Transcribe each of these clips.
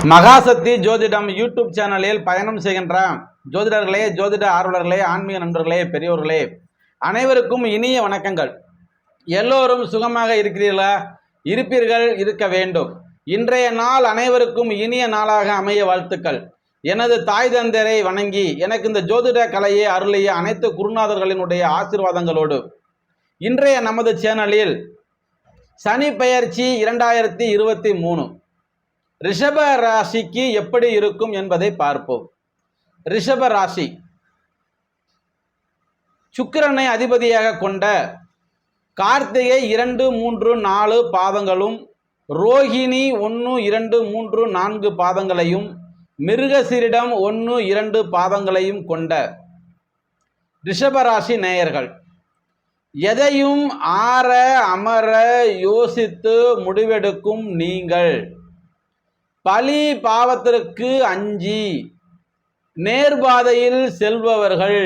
மகாசக்தி ஜோதிடம் யூடியூப் சேனலில் பயணம் செய்கின்ற ஜோதிடர்களே, ஜோதிட ஆர்வலர்களே, ஆன்மீக நண்பர்களே, பெரியோர்களே, அனைவருக்கும் இனிய வணக்கங்கள். எல்லோரும் சுகமாக இருக்கிறீர்களா? இருப்பீர்கள், இருக்க வேண்டும். இன்றைய நாள் அனைவருக்கும் இனிய நாளாக அமைய வாழ்த்துக்கள். எனது தாய் தந்தையரை வணங்கி எனக்கு இந்த ஜோதிட கலையை அருளிய அனைத்து குருநாதர்களினுடைய ஆசீர்வாதங்களோடு இன்றைய நமது சேனலில் சனி பெயர்ச்சி 2023 ரிஷப ராசிக்கு எப்படி இருக்கும் என்பதை பார்ப்போம். ரிஷப ராசி சுக்கிரனை அதிபதியாக கொண்ட கார்த்திகை 2, 3, 4 பாதங்களும், ரோஹிணி 1, 2, 3, 4 பாதங்களையும், மிருகசீரிடம் 1, 2 பாதங்களையும் கொண்ட ரிஷபராசி நேயர்கள் எதையும் ஆற அமர யோசித்து முடிவெடுக்கும் நீங்கள். பழி பாவத்திற்கு அஞ்சி நேர்பாதையில் செல்பவர்கள்.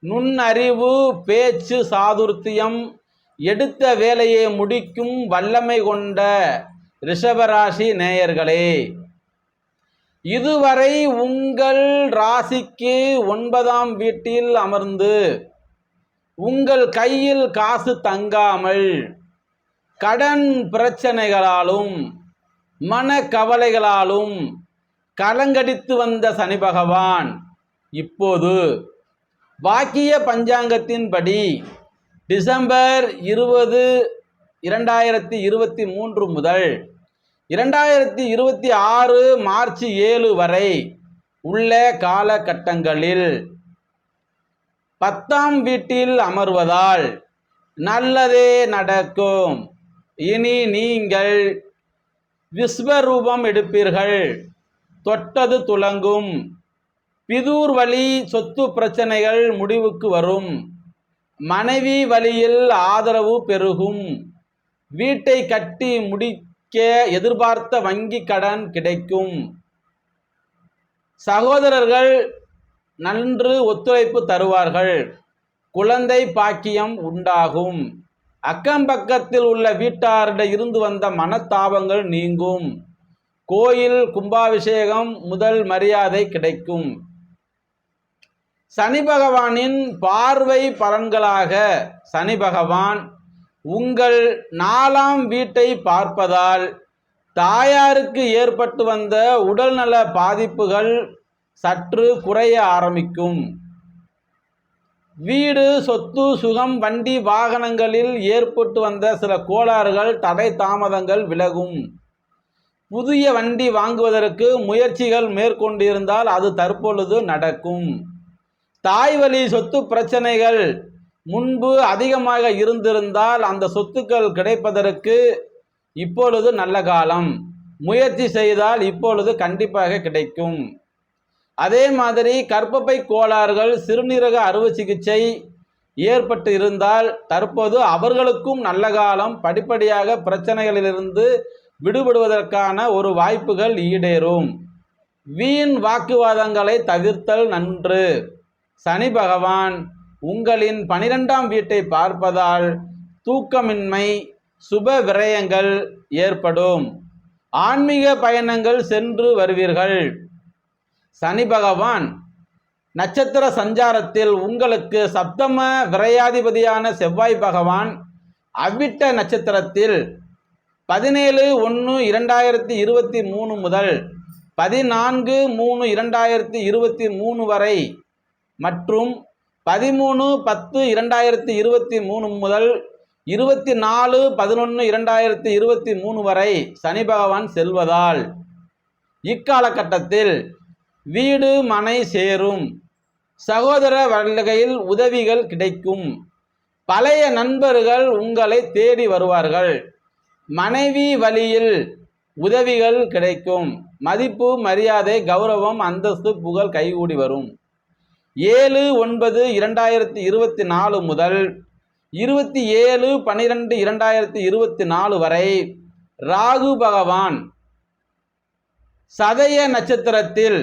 நுண்ணறிவு, பேச்சு சாதுர்த்தியம், எடுத்த வேலையை முடிக்கும் வல்லமை கொண்ட ரிஷபராசி நேயர்களே, இதுவரை உங்கள் ராசிக்கு 9ஆம் வீட்டில் அமர்ந்து உங்கள் கையில் காசு தங்காமல் கடன் பிரச்சனைகளாலும் மனக்கவலைகளாலும் கலங்கடித்து வந்த சனி பகவான் இப்போது வாக்கிய பஞ்சாங்கத்தின்படி டிசம்பர் 20, 2023 முதல் 2026 மார்ச் 7 வரை உள்ள காலகட்டங்களில் 10ஆம் வீட்டில் அமர்வதால் நல்லதே நடக்கும். இனி நீங்கள் விஸ்வரூபம் எடுப்பீர்கள். தொட்டது துலங்கும். பிதூர் வழி சொத்து பிரச்சனைகள் முடிவுக்கு வரும். மனைவி வழியில் ஆதரவு பெருகும். வீட்டை கட்டி முடிக்க எதிர்பார்த்த வங்கி கடன் கிடைக்கும். சகோதரர்கள் நன்று ஒத்துழைப்பு தருவார்கள். குழந்தை பாக்கியம் உண்டாகும். அக்கம் பக்கத்தில் உள்ள வீட்டாரிடம் இருந்து வந்த மனத்தாபங்கள் நீங்கும். கோயில் கும்பாபிஷேகம் முதல் மரியாதை கிடைக்கும். சனி பகவானின் பார்வை பலன்களாக சனி பகவான் உங்கள் 4ஆம் வீட்டை பார்ப்பதால் தாயாருக்கு ஏற்பட்டு வந்த உடல்நல பாதிப்புகள் சற்று குறைய ஆரம்பிக்கும். வீடு, சொத்து, சுகம், வண்டி வாகனங்களில் ஏற்பட்டு வந்த சில கோளாறுகள், தடை தாமதங்கள் விலகும். புதிய வண்டி வாங்குவதற்கு முயற்சிகள் மேற்கொண்டிருந்தால் அது தற்பொழுது நடக்கும். தாய் வழி சொத்து பிரச்சனைகள் முன்பு அதிகமாக இருந்திருந்தால் அந்த சொத்துக்கள் கிடைப்பதற்கு இப்பொழுது நல்ல காலம். முயற்சி செய்தால் இப்பொழுது கண்டிப்பாக கிடைக்கும். அதே மாதிரி கர்ப்பப்பை கோளாறுகள், சிறுநீரக அறுவை சிகிச்சை ஏற்பட்டு இருந்தால் தற்போது அவர்களுக்கும் நல்ல காலம். படிப்படியாக பிரச்சனைகளிலிருந்து விடுபடுவதற்கான ஒரு வாய்ப்புகள் ஈடேறும். வீண் வாக்குவாதங்களை தவிர்த்தல் நன்று. சனி பகவான் உங்களின் 12ஆம் வீட்டை பார்ப்பதால் தூக்கமின்மை, சுப விரயங்கள் ஏற்படும். ஆன்மீக பயணங்கள் சென்று வருவீர்கள். சனி பகவான் நட்சத்திர சஞ்சாரத்தில் உங்களுக்கு சப்தம விரையாதிபதியான செவ்வாய் பகவான் அவ்விட்ட நட்சத்திரத்தில் 17/1/2023 முதல் 14/3/2023 வரை மற்றும் 13/10/2023 முதல் 24/11/2023 வரை சனி பகவான் செல்வதால் இக்காலகட்டத்தில் வீடு மனை சேரும். சகோதர வகையில் உதவிகள் கிடைக்கும். பழைய நண்பர்கள் உங்களை தேடி வருவார்கள். மனைவி வழியில் உதவிகள் கிடைக்கும். மதிப்பு, மரியாதை, கௌரவம், அந்தஸ்து, புகழ் கைகூடி வரும். 7/9/2024 முதல் 27/12/2024 வரை ராகு பகவான் சதய நட்சத்திரத்தில்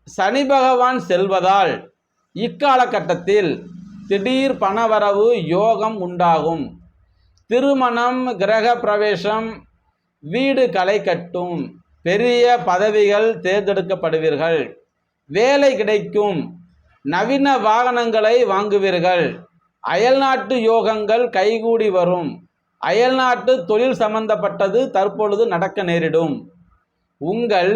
சனி பகவான் செல்வதால் இக்காலகட்டத்தில் திடீர் பணவரவு யோகம் உண்டாகும். திருமணம், கிரக பிரவேசம், வீடு களை கட்டும். பெரிய பதவிகள் தேர்ந்தெடுக்கப்படுவீர்கள். வேலை கிடைக்கும். நவீன வாகனங்களை வாங்குவீர்கள். அயல்நாட்டு யோகங்கள் கைகூடி வரும். அயல்நாட்டு தொழில் சம்பந்தப்பட்டது தற்பொழுது நடக்க நேரிடும். உங்கள்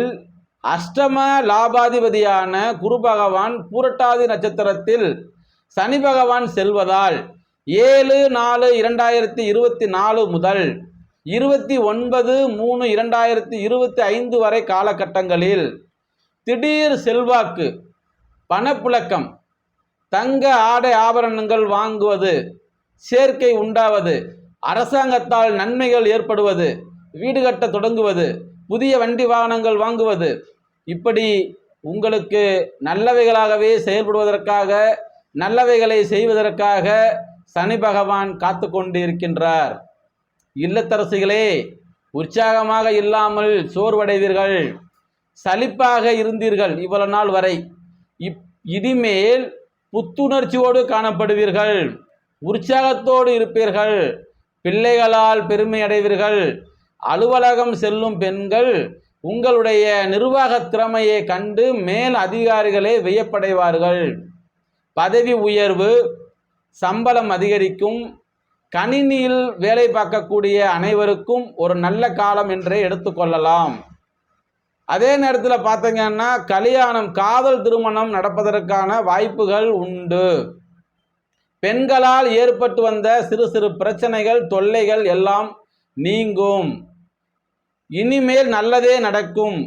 அஷ்டம லாபாதிபதியான குரு பகவான் பூரட்டாதி நட்சத்திரத்தில் சனி பகவான் செல்வதால் 7/4/2024 முதல் 29/3/2025 வரை காலகட்டங்களில் திடீர் செல்வாக்கு, பணப்புழக்கம், தங்க ஆடை ஆபரணங்கள் வாங்குவது, சேர்க்கை உண்டாவது, அரசாங்கத்தால் நன்மைகள் ஏற்படுவது, வீடு கட்ட தொடங்குவது, புதிய வண்டி வாகனங்கள் வாங்குவது, இப்படி உங்களுக்கு நல்லவைகளாகவே செயல்படுவதற்காக, நல்லவைகளை செய்வதற்காக சனி பகவான் காத்து கொண்டு இருக்கின்றார். இல்லத்தரசிகளே, உற்சாகமாக இல்லாமல் சோர்வடைவீர்கள். சலிப்பாக இருந்தீர்கள் இவ்வளவு நாள் வரை. இனிமேல் புத்துணர்ச்சியோடு காணப்படுவீர்கள். உற்சாகத்தோடு இருப்பீர்கள். பிள்ளைகளால் பெருமை அடைவீர்கள். அலுவலகம் செல்லும் பெண்கள் உங்களுடைய நிர்வாக திறமையை கண்டு மேல் அதிகாரிகளே வியப்படைவார்கள். பதவி உயர்வு, சம்பளம் அதிகரிக்கும். கணினியில் வேலை பார்க்கக்கூடிய அனைவருக்கும் ஒரு நல்ல காலம் என்றே எடுத்துக்கொள்ளலாம். அதே நேரத்தில் பார்த்தீங்கன்னா கல்யாணம், காதல் திருமணம் நடப்பதற்கான வாய்ப்புகள் உண்டு. பெண்களால் ஏற்பட்டு வந்த சிறு சிறு பிரச்சனைகள், தொல்லைகள் எல்லாம் நீங்கும். இனிமேல் நல்லதே நடக்கும்.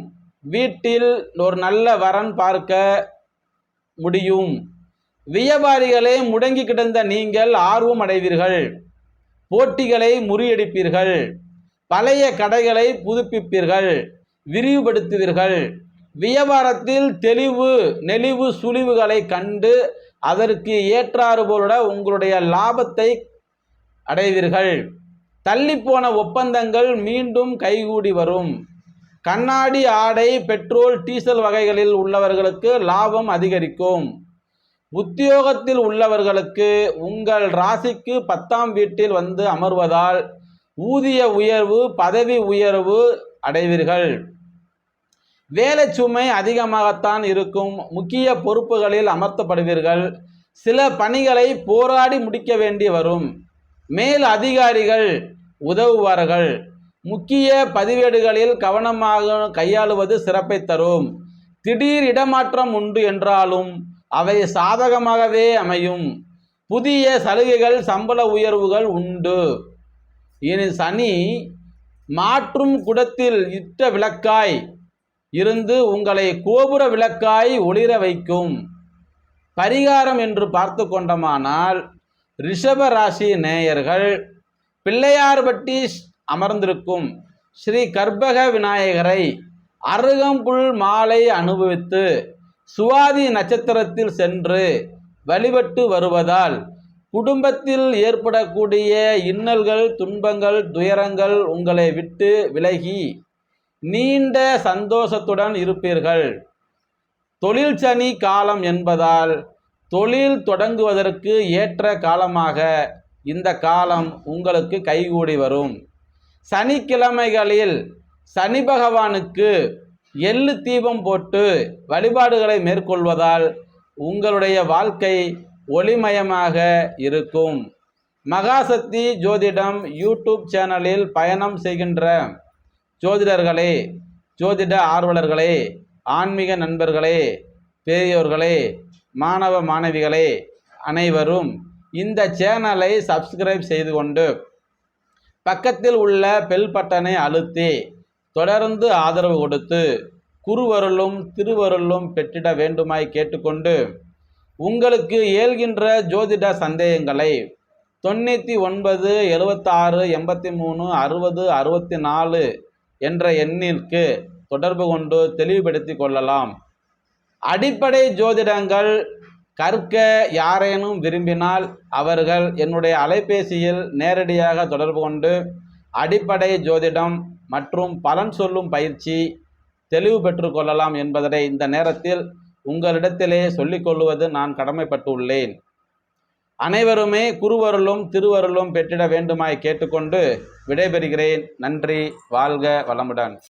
வீட்டில் ஒரு நல்ல வரன் பார்க்க முடியும். வியாபாரிகளே, முடங்கி கிடந்த நீங்கள் ஆர்வம் அடைவீர்கள். போட்டிகளை முறியடிப்பீர்கள். பழைய கடைகளை புதுப்பிப்பீர்கள், விரிவுபடுத்துவீர்கள். வியாபாரத்தில் நெளிவு சுழிவுகளை கண்டு அதற்கு ஏற்றாறு போல உங்களுடைய லாபத்தை அடைவீர்கள். தள்ளிப்போன ஒப்பந்தங்கள் மீண்டும் கைகூடி வரும். கண்ணாடி, ஆடை, பெட்ரோல், டீசல் வகைகளில் உள்ளவர்களுக்கு லாபம் அதிகரிக்கும். உத்தியோகத்தில் உள்ளவர்களுக்கு உங்கள் ராசிக்கு 10ஆம் வீட்டில் வந்து அமர்வதால் ஊதிய உயர்வு, பதவி உயர்வு அடைவீர்கள். வேலை சுமை அதிகமாகத்தான் இருக்கும். முக்கிய பொறுப்புகளில் அமர்த்தப்படுவீர்கள். சில பணிகளை போராடி முடிக்க வேண்டி வரும். மேல் அதிகாரிகள் உதவுவார்கள். முக்கிய பதிவேடுகளில் கவனமாக கையாளுவது சிறப்பை தரும். திடீர் இடமாற்றம் உண்டு என்றாலும் அவை சாதகமாகவே அமையும். புதிய சலுகைகள், சம்பள உயர்வுகள் உண்டு. இனி சனி மாற்றும் குடத்தில் இட்ட விளக்காய் இருந்து உங்களை கோபுர விளக்காய் ஒளிர வைக்கும். பரிகாரம் என்று பார்த்து கொண்டோமானால், ரிஷப ராசி நேயர்கள் பிள்ளையார்பட்டி அமர்ந்திருக்கும் ஸ்ரீ கற்பக விநாயகரை அருகம்புல் மாலை அனுபவித்து சுவாதி நட்சத்திரத்தில் சென்று வழிபட்டு வருவதால் குடும்பத்தில் ஏற்படக்கூடிய இன்னல்கள், துன்பங்கள், துயரங்கள் உங்களை விட்டு விலகி நீண்ட சந்தோஷத்துடன் இருப்பீர்கள். தொழில் சனி காலம் என்பதால் தொழில் தொடங்குவதற்கு ஏற்ற காலமாக இந்த காலம் உங்களுக்கு கைகூடி வரும். சனிக்கிழமைகளில் சனி பகவானுக்கு எள்ளு தீபம் போட்டு வழிபாடுகளை மேற்கொள்வதால் உங்களுடைய வாழ்க்கை ஒளிமயமாக இருக்கும். மகாசக்தி ஜோதிடம் யூடியூப் சேனலில் பயணம் செய்கின்ற ஜோதிடர்களே, ஜோதிட ஆர்வலர்களே, ஆன்மீக நண்பர்களே, பெரியோர்களே, மாணவ மாணவிகளே, அனைவரும் இந்த சேனலை சப்ஸ்கிரைப் செய்து கொண்டு பக்கத்தில் உள்ள பெல் பட்டனை அழுத்தி தொடர்ந்து ஆதரவு கொடுத்து குருவருளும் திருவருளும் பெற்றிட வேண்டுமாய் கேட்டுக்கொண்டு உங்களுக்கு ஏல்கின்ற ஜோதிட சந்தேகங்களை 99 76 83 60 64 என்ற எண்ணிற்கு தொடர்பு கொண்டு தெளிவுபடுத்தி கொள்ளலாம். அடிப்படை ஜோதிடங்கள் கற்க யாரேனும் விரும்பினால் அவர்கள் என்னுடைய அலைபேசியில் நேரடியாக தொடர்பு கொண்டு அடிப்படை ஜோதிடம் மற்றும் பலன் சொல்லும் பயிற்சி தெளிவு பெற்று கொள்ளலாம் என்பதை இந்த நேரத்தில் உங்களிடத்திலே சொல்லிக்கொள்வது நான் கடமைப்பட்டுள்ளேன். அனைவருமே குருவருளும் திருவருளும் பெற்றிட வேண்டுமாய் கேட்டுக்கொண்டு விடைபெறுகிறேன். நன்றி. வாழ்க வளமுடன்.